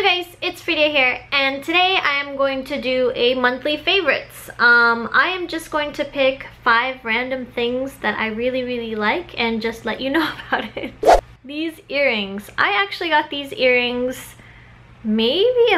Hello guys, it's Friedia here, and today I am going to do a monthly favorites. I am just going to pick 5 random things that I really like and just let you know about it. These earrings. I actually got these earrings maybe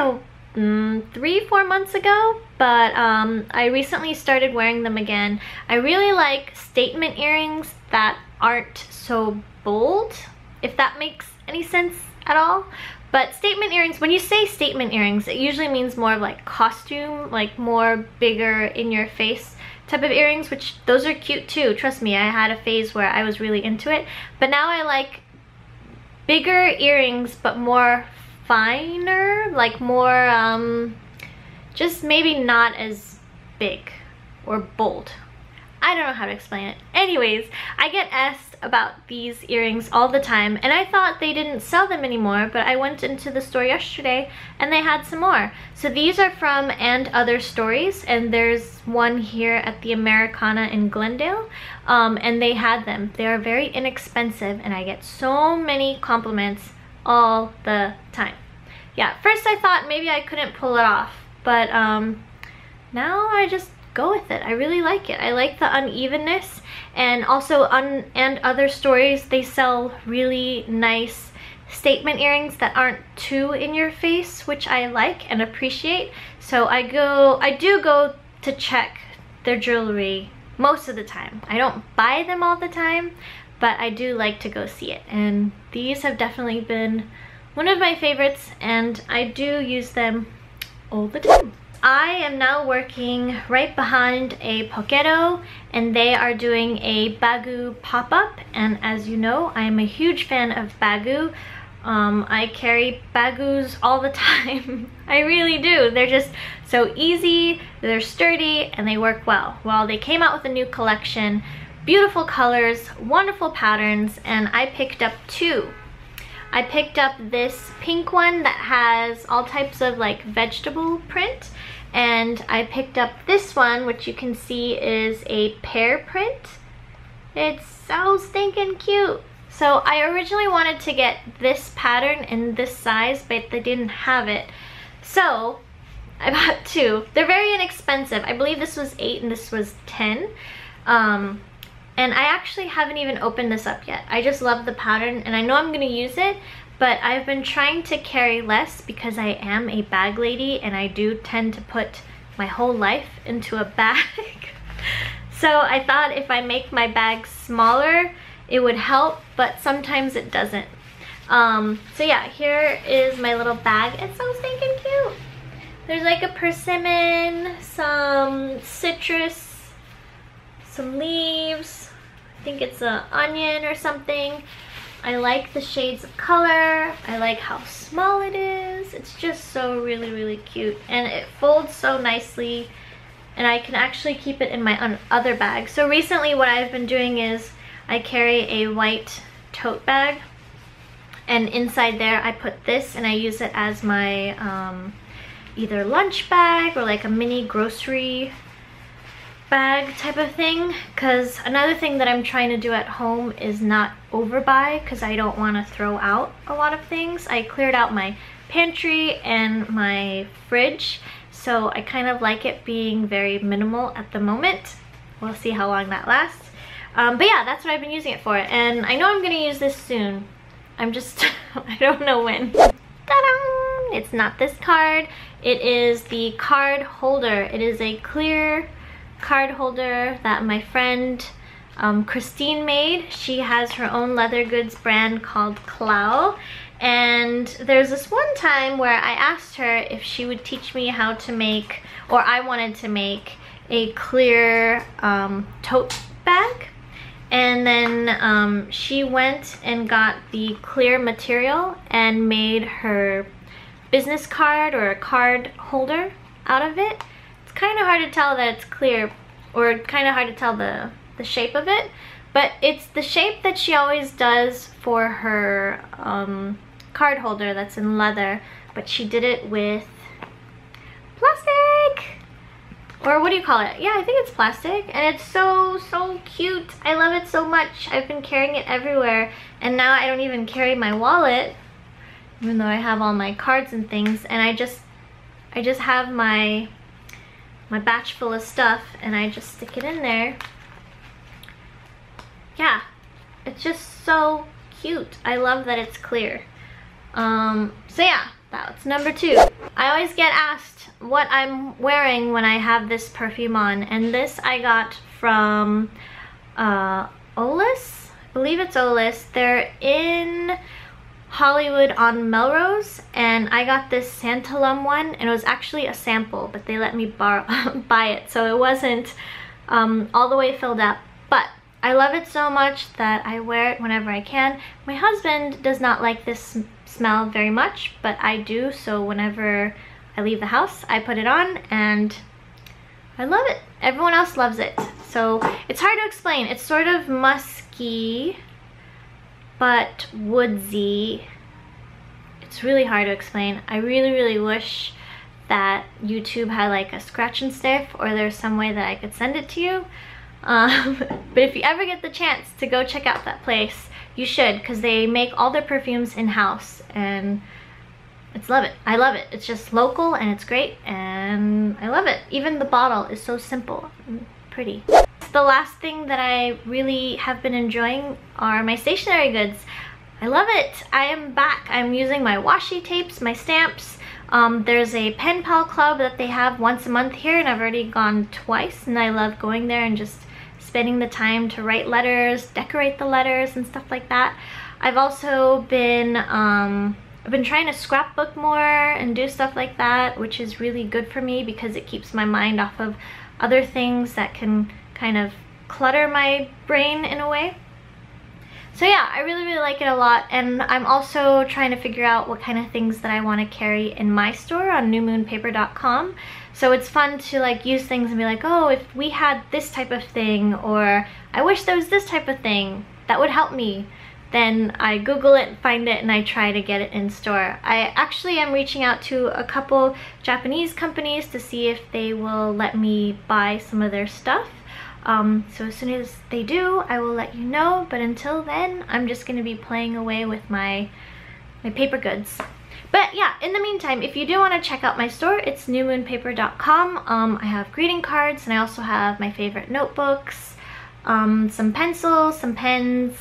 3-4 months ago, but I recently started wearing them again. I really like statement earrings that aren't so bold, if that makes any sense at all. But statement earrings, when you say statement earrings, it usually means more of like costume, like more bigger in your face type of earrings, which those are cute too. Trust me, I had a phase where I was really into it. But now I like bigger earrings, but more finer, like more, just maybe not as big or bold. I don't know how to explain it. Anyways, I get asked about these earrings all the time, and I thought they didn't sell them anymore, but I went into the store yesterday and they had some more. So these are from And Other Stories, and there's one here at the Americana in Glendale, and they had them. They are very inexpensive, and I get so many compliments all the time. Yeah, first I thought maybe I couldn't pull it off, but now I just go with it. I really like it. I like the unevenness, and also And Other Stories, they sell really nice statement earrings that aren't too in your face, which I like and appreciate. So I do go to check their jewelry most of the time. I don't buy them all the time, but I do like to go see it, and these have definitely been one of my favorites, and I do use them all the time. I am now working right behind a Pokedo, and they are doing a Bagu pop-up, and as you know, I am a huge fan of Bagu. I carry Bagus all the time. I really do. They're just so easy, they're sturdy, and they work well. Well, they came out with a new collection, beautiful colors, wonderful patterns, and I picked up 2. I picked up this pink one that has all types of like vegetable print, and I picked up this one, which you can see is a pear print. It's so stinking cute. So I originally wanted to get this pattern in this size, but they didn't have it. So I bought 2. They're very inexpensive. I believe this was 8 and this was 10. And I actually haven't even opened this up yet. I just love the pattern, and I know I'm gonna use it, but I've been trying to carry less because I am a bag lady, and I do tend to put my whole life into a bag. So I thought if I make my bag smaller, it would help, but sometimes it doesn't. So yeah, here is my little bag. It's so stinking cute. There's like a persimmon, some citrus, some leaves, I think it's an onion or something. I like the shades of color. I like how small it is. It's just so really cute, and it folds so nicely, and I can actually keep it in my other bag. So recently what I've been doing is I carry a white tote bag, and inside there I put this, and I use it as my either lunch bag or like a mini grocery bag type of thing. Because another thing that I'm trying to do at home is not overbuy, because I don't want to throw out a lot of things. I cleared out my pantry and my fridge, so I kind of like it being very minimal at the moment. We'll see how long that lasts. But yeah, that's what I've been using it for, and I know I'm gonna use this soon. I'm just I don't know when. Ta-da! It's not this card. It is the card holder. It is a clear card holder that my friend Christine made. She has her own leather goods brand called Clow, and there's this one time where I asked her if she would teach me how to make, or I wanted to make, a clear tote bag, and then she went and got the clear material and made her business card or a card holder out of it. Kind of hard to tell that it's clear, or kind of hard to tell the shape of it, but it's the shape that she always does for her card holder that's in leather, but she did it with plastic, or what do you call it? Yeah, I think it's plastic, and it's so cute. I love it so much. I've been carrying it everywhere, and now I don't even carry my wallet. even though I have all my cards and things, and I just have my batch full of stuff, and I just stick it in there. Yeah, it's just so cute. I love that it's clear. So yeah, that's number 2. I always get asked what I'm wearing when I have this perfume on, and this I got from Olus. I believe it's Olus. They're in Hollywood on Melrose, and I got this Santalum one, and it was actually a sample, but they let me buy it, so it wasn't all the way filled up. But I love it so much that I wear it whenever I can. My husband does not like this smell very much, but I do, so whenever I leave the house, I put it on, and I love it. Everyone else loves it. So it's hard to explain. It's sort of musky, but woodsy. It's really hard to explain. I really wish that YouTube had like a scratch and sniff, or there's some way that I could send it to you. But if you ever get the chance to go check out that place, you should, because they make all their perfumes in-house, and I love it. It's just local, and it's great, and I love it. Even the bottle is so simple and pretty. The last thing that I really have been enjoying are my stationery goods. I love it. I am back. I'm using my washi tapes, my stamps. There's a pen pal club that they have once a month here, and I've already gone twice, and I love going there and just spending the time to write letters, decorate the letters, and stuff like that. I've also been I've been trying to scrapbook more and do stuff like that, which is really good for me because it keeps my mind off of other things that can kind of clutter my brain in a way. So yeah, I really like it a lot, and I'm also trying to figure out what kind of things that I want to carry in my store on newmoonpaper.com. So it's fun to like use things and be like, oh, if we had this type of thing, or I wish there was this type of thing that would help me. Then I Google it, find it, and I try to get it in store. I actually am reaching out to a couple Japanese companies to see if they will let me buy some of their stuff. So as soon as they do, I will let you know, but until then, I'm just going to be playing away with my paper goods. But yeah, in the meantime, if you do want to check out my store, it's newmoonpaper.com. I have greeting cards, and I also have my favorite notebooks, some pencils, some pens.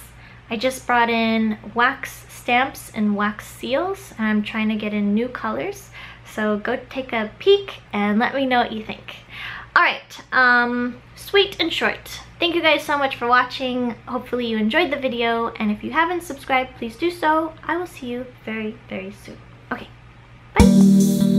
I just brought in wax stamps and wax seals, and I'm trying to get in new colors. So go take a peek and let me know what you think. Alright, sweet and short. Thank you guys so much for watching. Hopefully you enjoyed the video, and if you haven't subscribed, please do so. I will see you very soon. Okay, bye!